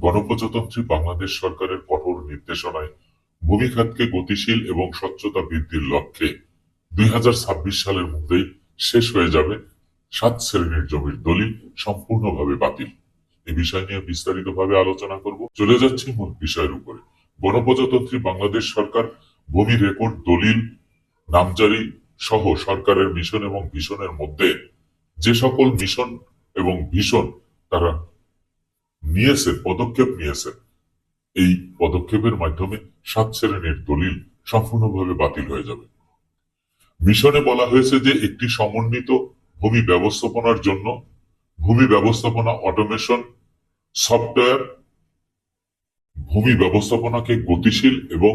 গণপ্রজাতন্ত্রী বাংলাদেশ সরকারের কঠোর নির্দেশনায় ভূমি খাতকে গতিশীল এবং স্বচ্ছতা বৃদ্ধির লক্ষ্যে 2026 সালের মধ্যেই শেষ হয়ে যাবে 7 শ্রেণীর জমির দলিল সম্পূর্ণভাবে বাতিল। এই বিষয় নিয়ে বিস্তারিতভাবে আলোচনা করব। চলে যাচ্ছি মূল বিষয়ের উপরে। গণপ্রজাতন্ত্রী বাংলাদেশ সরকার ভূমি রেকর্ড দলিল নামজারি সহ সরকারের মিশন এবং ভিশনের মধ্যে যে সকল মিশন এবং ভিশন তারা পদক্ষেপ নিয়েছে, এই পদক্ষেপের মাধ্যমে 7 শ্রেণীর দলিল সম্পূর্ণভাবে বাতিল হয়ে যাবে। মিশনে বলা হয়েছে যে একটি সমন্বিত ভূমি ব্যবস্থাপনার জন্য ভূমি ব্যবস্থাপনা অটোমেশন সফটওয়্যার ভূমি ব্যবস্থাপনাকে গতিশীল এবং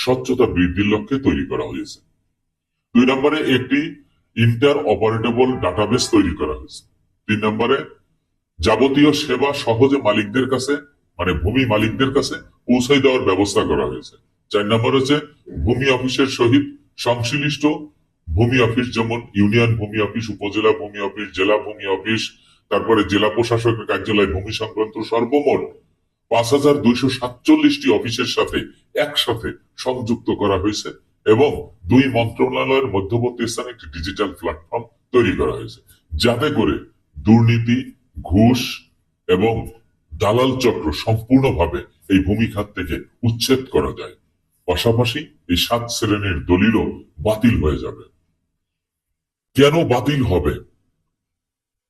স্বচ্ছতা বৃদ্ধির লক্ষ্যে তৈরি করা হয়েছে। 2 নম্বরে একটি ইন্টার অপারেটেবল ডাটাবেস তৈরি করা হয়েছে। 3 নম্বরে যাবতীয় সেবা সহজে মালিকদের কাছে ভূমি মালিকদের কাছে পৌঁছে দেওয়ার ব্যবস্থা করা হয়েছে। 4 নম্বর হচ্ছে ভূমি অফিসের সহিত সংশ্লিষ্ট ভূমি অফিস, যেমন ইউনিয়ন ভূমি অফিস, উপজেলা ভূমি অফিস, জেলা ভূমি অফিস, তারপরে জেলা প্রশাসকের কার্যালয় ভূমি সংক্রান্ত সর্বমোট 5247টি অফিসের সাথে একসাথে সংযুক্ত করা হয়েছে এবং 2 মন্ত্রণালয়ের মধ্যবর্তী স্থানে একটি ডিজিটাল প্ল্যাটফর্ম তৈরি করা হয়েছে, যাতে করে দুর্নীতি, ঘুষ এবং দালাল চক্র সম্পূর্ণভাবে এই ভূমি খাত থেকে উচ্ছেদ করা যায়। পাশাপাশি এই 7 শ্রেণীর দলিলও বাতিল হয়ে যাবে। কেন বাতিল হবে?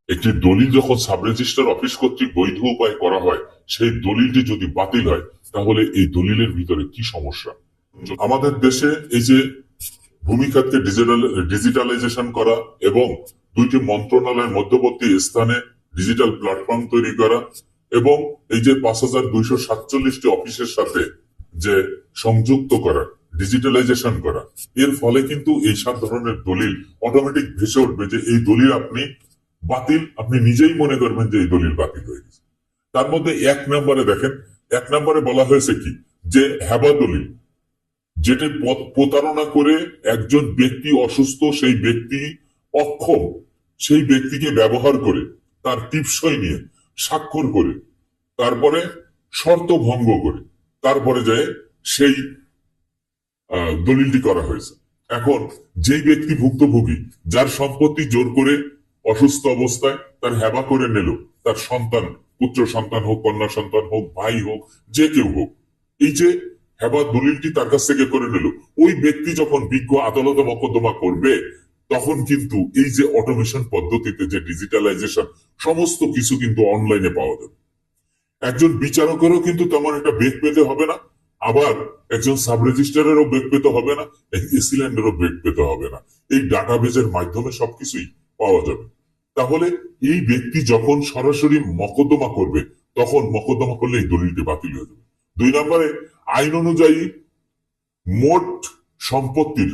একটি দলিল যখন সাব রেজিস্ট্রার অফিস কর্তৃক বৈধ উপায় করা হয়, সেই দলিলটি যদি বাতিল হয় তাহলে এই দলিলের ভিতরে কি সমস্যা? আমাদের দেশে এই যে ভূমি খাতকে ডিজিটালাইজেশন করা এবং 2টি মন্ত্রণালয়ের মধ্যবর্তী স্থানে ডিজিটাল প্ল্যাটফর্ম তৈরি করা এবং এই যে 5247টি অফিসের সাথে যে সংযুক্ত করা, ডিজিটালাইজেশন করা, এর ফলে কিন্তু এই 7 ধরনের দলিল অটোমেটিক ভেসে উঠবে যে এই দলিল আপনি নিজেই মনে করবেন যে এই দলিল বাতিল হয়ে গেছে। তার মধ্যে 1 নম্বরে দেখেন, 1 নম্বরে বলা হয়েছে কি, যে হেবা দলিল, যেটি প্রতারণা করে একজন ব্যক্তি অসুস্থ, সেই ব্যক্তি অক্ষম, সেই ব্যক্তিকে ব্যবহার করে তার টিপসই নিয়ে স্বাক্ষর করে তারপরে শর্ত ভঙ্গ করে তারপরে যায় সেই দলিলটি করা হয়েছে। এখন যেই ব্যক্তি ভুক্তভোগী, যার সম্পত্তি জোর করে অসুস্থ অবস্থায় তার হেবা করে নিল, তার সন্তান, পুত্র সন্তান হোক, কন্যা সন্তান হোক, ভাই হোক, যে কেউ হোক, এই যে হেবা দলিলটি তার কাছ থেকে করে নিল, ওই ব্যক্তি যখন বিজ্ঞ আদালতে মোকদ্দমা করবে, তখন কিন্তু এই যে অটোমেশন পদ্ধতিতে যে ডিজিটালাইজেশন, সমস্ত কিছু কিন্তু অনলাইনে পাওয়া যাবে। একজন বিচারকেরও কিন্তু তেমন একটা বেগ পেতে হবে না, আবার একজন সাব রেজিস্ট্রারেরও বেগ পেতে হবে না, এসিল্যান্ডেরও বেগ পেতে হবে না। এই ডাটাবেজের মাধ্যমে সবকিছুই পাওয়া যাবে। তাহলে এই ব্যক্তি যখন সরাসরি মোকদ্দমা করবে, তখন মোকদ্দমা করলে এই দলিলটি বাতিল হয়ে যাবে। 2 নম্বরে আইন অনুযায়ী মোট সম্পত্তির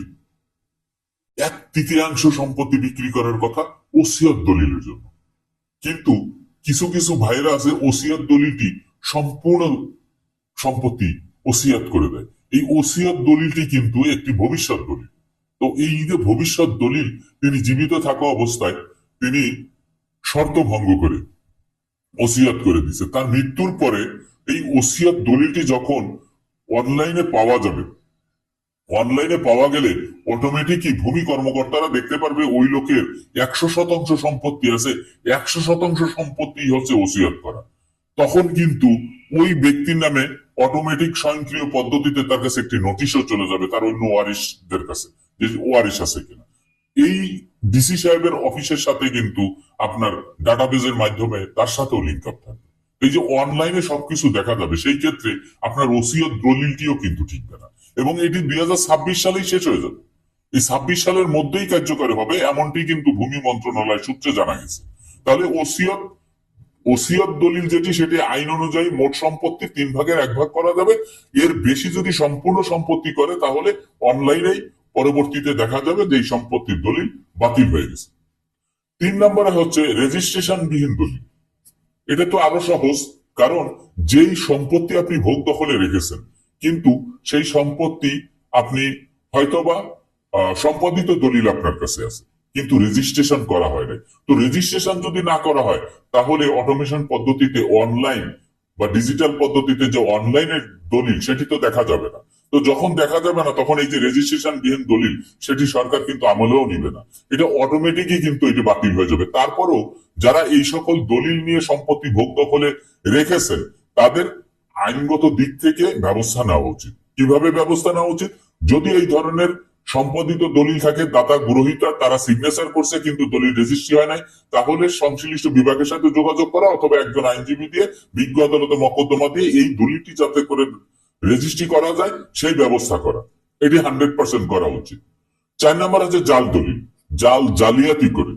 1/3 সম্পত্তি বিক্রি করার কথা ওসিয়ত দলিলের জন্য, কিন্তু কিছু কিছু ভাইরা আছে ওসিয়ত দলিলটি সম্পূর্ণ সম্পত্তি ওসিয়ত করে দেয়। এই ওসিয়ত দলিলটি কিন্তু একটি ভবিষ্যৎ দলিল। তো এই যে ভবিষ্যৎ দলিল, তিনি জীবিত থাকা অবস্থায় তিনি শর্ত ভঙ্গ করে ওসিয়ত করে দিচ্ছে। তার মৃত্যুর পরে এই ওসিয়ত দলিলটি যখন অনলাইনে পাওয়া যাবে, অনলাইনে পাওয়া গেলে অটোমেটিকই ভূমি কর্মকর্তারা দেখতে পারবে ওই লোকের 100% সম্পত্তি আছে, 100% সম্পত্তি হচ্ছে ওসিয়ত করা। তখন কিন্তু ওই ব্যক্তির নামে অটোমেটিক স্বয়ংক্রিয় পদ্ধতিতে তার কাছে একটি নোটিশও চলে যাবে তার অন্য ওয়ারিশদের কাছে, যে ওয়ারিশ আছে কিনা। এই ডিসি সাহেবের অফিসের সাথে কিন্তু আপনার ডাটাবেজের মাধ্যমে তার সাথেও লিঙ্ক আপ থাকবে। এই যে অনলাইনে সবকিছু দেখা যাবে, সেই ক্ষেত্রে আপনার ওসিয়ত দলিলটিও কিন্তু ঠিকবে না, এবং এটি 2026 সালেই শেষ হয়ে যাবে। এই 26 সালের মধ্যেই কার্যকরী হবে, এমনটি কিন্তু ভূমি মন্ত্রণালয় সূত্রে জানা গেছে। তাহলে ওসিয়ত দলিল যেটি, সেটি আইন অনুযায়ী মোট সম্পত্তি 3 ভাগের 1 ভাগ করা যাবে। এর বেশি যদি সম্পূর্ণ সম্পত্তি করে, তাহলে অনলাইনেই পরবর্তীতে দেখা যাবে যে এই সম্পত্তির দলিল বাতিল হয়ে গেছে। 3 নম্বরে হচ্ছে রেজিস্ট্রেশন বিহীন দলিল। এটা তো আরো সহজ, কারণ যেই সম্পত্তি আপনি ভোগ দখলে রেখেছেন, কিন্তু সেই সম্পত্তি আপনি হয়তোবা সম্পাদিত দলিল আপনার কাছে আছে, কিন্তু রেজিস্ট্রেশন করা হয় নাই। তো রেজিস্ট্রেশন যদি না করা হয়, তাহলে অটোমেশন পদ্ধতিতে অনলাইন বা ডিজিটাল পদ্ধতিতে যে অনলাইনের দলিল সেটি তো দেখা যাবে না। তো যখন দেখা যাবে না তখন এই যে রেজিস্ট্রেশন বিহীন দলিল সেটি সরকার কিন্তু আমলেও নিবে না, এটা অটোমেটিকই কিন্তু এটা বাতিল হয়ে যাবে। তারপরও যারা এই সকল দলিল নিয়ে সম্পত্তি ভোগ দখলে রেখেছেন তাদের আইনগত দিক থেকে ব্যবস্থা নেওয়া উচিত। কিভাবে ব্যবস্থা নেওয়া উচিত? যদি এই ধরনের সম্পাদিত দলিল থাকে, দাতা গ্রহীতা তারা সিগনেচার করছে কিন্তু দলিল রেজিস্ট্রি হয় নাই, তাহলে সংশ্লিষ্ট বিভাগের সাথে যোগাযোগ করা অথবা একজন আইনজীবী দিয়ে বিজ্ঞ আদালতে মকদ্দমা দিয়ে এই দলিলটি যাতে করে রেজিস্ট্রি করা যায় সেই ব্যবস্থা করা, এটি 100% করা উচিত। 4 নম্বর আছে জাল দলিল। জালিয়াতি করে,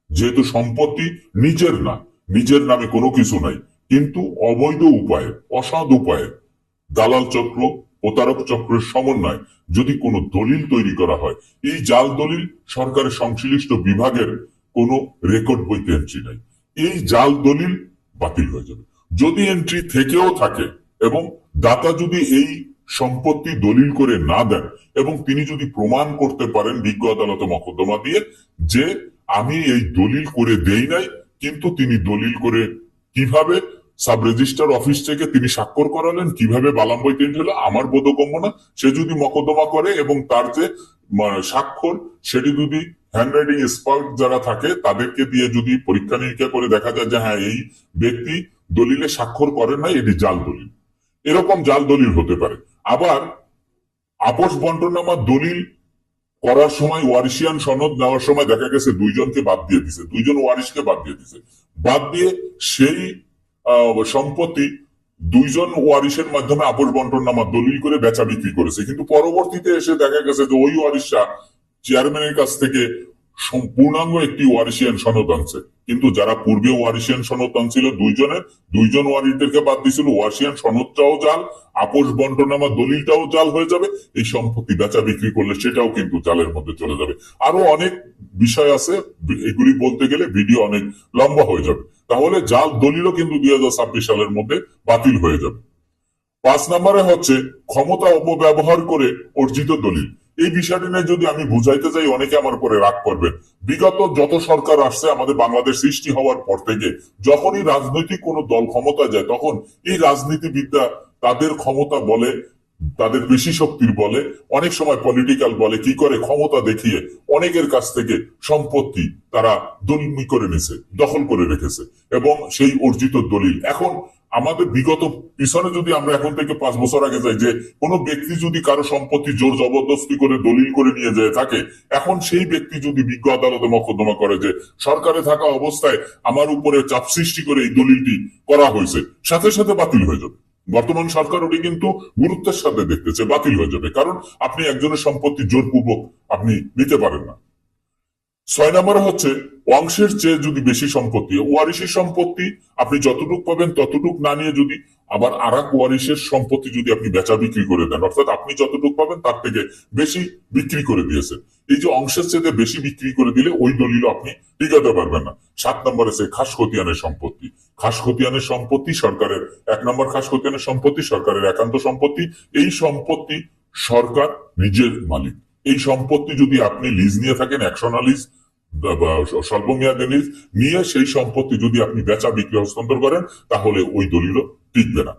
যেহেতু সম্পত্তি নিজের না, নিজের নামে কোনো কিছু নাই, কিন্তু অবৈধ উপায়ে, অসৎ উপায়ে দালাল চক্র, প্রতারক চক্রের সমন্বয় যদি কোনো দলিল তৈরি করা হয়, এই জাল দলিল সরকারের সংশ্লিষ্ট বিভাগের কোনো রেকর্ড বইতে এন্ট্রি নাই, এই জাল দলিল বাতিল হয়ে যাবে। যদি এন্ট্রি থেকেও থাকে এবং দাতা যদি এই সম্পত্তি দলিল করে না দেন এবং তিনি যদি প্রমাণ করতে পারেন বিজ্ঞ আদালতে মকদ্দমা দিয়ে যে আমি এই দলিল করে দেই নাই, কিন্তু তিনি দলিল করে কিভাবে সাব রেজিস্ট্রার অফিস থেকে তিনি স্বাক্ষর করালেন, কিভাবে বালাম বই চেঞ্জ হলো আমার বোধগম্য না, সে যদি মকদ্দমা করে এবং তার যে স্বাক্ষর সেটি যদি হ্যান্ডরাইটিং এক্সপার্ট যারা থাকে তাদেরকে দিয়ে যদি পরীক্ষা নিরীক্ষা করে দেখা যায় যে হ্যাঁ এই ব্যক্তি দলিলে স্বাক্ষর করেন নাই, এটি জাল দলিল, এরকম জাল দলিল হতে পারে। আবার আপোষ বন্টনামা দলিল করার সময় ওয়ারিশিয়ান সনদ নেওয়ার সময় দেখা গেছে দুইজনকে বাদ দিয়ে দিছে, দুইজন ওয়ারিশকে বাদ দিয়ে দিছে, বাদ দিয়ে সেই সম্পত্তি দুইজন ওয়ারিশের মাধ্যমে আপোষ বন্টনামা দলিল করে বেচা বিক্রি করেছে, কিন্তু পরবর্তীতে এসে দেখা গেছে যে ওই ওয়ারিশরা চেয়ারম্যানের কাছ থেকে সম্পূর্ণাঙ্গ একটি ওয়ারিশিয়ান সনদ আনছে, কিন্তু যারা পূর্বে ওয়ারিশিয়ান সনদ আনছিল দুইজন ওয়ারিশদেরকে বাদ দিয়েছিল, ওয়ারিশিয়ান সনদটাও জাল, আপোষ বন্টনামা দলিলটাও জাল হয়ে যাবে, এই সম্পত্তি বেচা বিক্রি করলে সেটাও কিন্তু জালের মধ্যে চলে যাবে। আরো অনেক বিষয় আছে, এগুলি বলতে গেলে ভিডিও অনেক লম্বা হয়ে যাবে। তাহলে জাল দলিলও কিন্তু 2026 সালের মধ্যে বাতিল হয়ে যাবে। 5 নম্বরে হচ্ছে ক্ষমতা অপব্যবহার করে অর্জিত দলিল। এই বিষয়টি নিয়ে যদি আমি বুঝাইতে যাই অনেকে আমার উপরে রাগ করবেন। বিগত যত সরকার আসছে আমাদের বাংলাদেশ সৃষ্টি হওয়ার পর থেকে যখনই রাজনৈতিক কোন দল ক্ষমতা যায় তখন এই রাজনীতিবিদরা তাদের ক্ষমতা বলে, তাদের পেশি শক্তির বলে, অনেক সময় পলিটিক্যাল বলে কি করে ক্ষমতা দেখিয়ে অনেকের কাছ থেকে সম্পত্তি তারা দলিল করে নিছে, দখল করে রেখেছে এবং সেই অর্জিত দলিল এখন আমাদের বিগত পিছনে যদি আমরা এখন থেকে 5 বছর আগে যাই যে কোনো ব্যক্তি যদি কারো সম্পত্তি জোর জবরদস্তি করে দলিল করে নিয়ে যায় থাকে, এখন সেই ব্যক্তি যদি বিজ্ঞ আদালতে মকদ্দমা করে যে সরকারে থাকা অবস্থায় আমার উপরে চাপ সৃষ্টি করে এই দলিলটি করা হয়েছে, সাথে সাথে বাতিল হয়ে যাবে। বর্তমান সরকার ওটি কিন্তু গুরুত্বের সাথে দেখতেছে, বাতিল হয়ে যাবে, কারণ আপনি একজনের সম্পত্তি জোরপূর্বক আপনি নিতে পারেন না। 6 নম্বরে হচ্ছে অংশের চেয়ে যদি বেশি সম্পত্তি, ওয়ারিশের সম্পত্তি আপনি যতটুক পাবেন ততটুক না নিয়ে যদি আবার আর এক ওয়ারিশের সম্পত্তি যদি আপনি বেচা বিক্রি করে দেন, অর্থাৎ আপনি যতটুক পাবেন তার থেকে বেশি বিক্রি করে দিয়েছেন, এই যে অংশের চেয়ে বেশি বিক্রি করে দিলে ওই দলিল আপনি টিকাতে পারবেন না। 7 নম্বরে সে খাস খতিয়ানের সম্পত্তি। খাস খতিয়ানের সম্পত্তি সরকারের 1 নম্বর খাস খতিয়ানের সম্পত্তি সরকারের একান্ত সম্পত্তি, এই সম্পত্তি সরকার নিজের মালিক। এই সম্পত্তি যদি আপনি লিজ নিয়ে থাকেন, একশনা লিজ বা স্বল্পমেয়াদী লিজ নিয়ে সেই সম্পত্তি যদি আপনি বেচা বিক্রি হস্তান্তর করেন তাহলে ওই দলিল টিকবে না।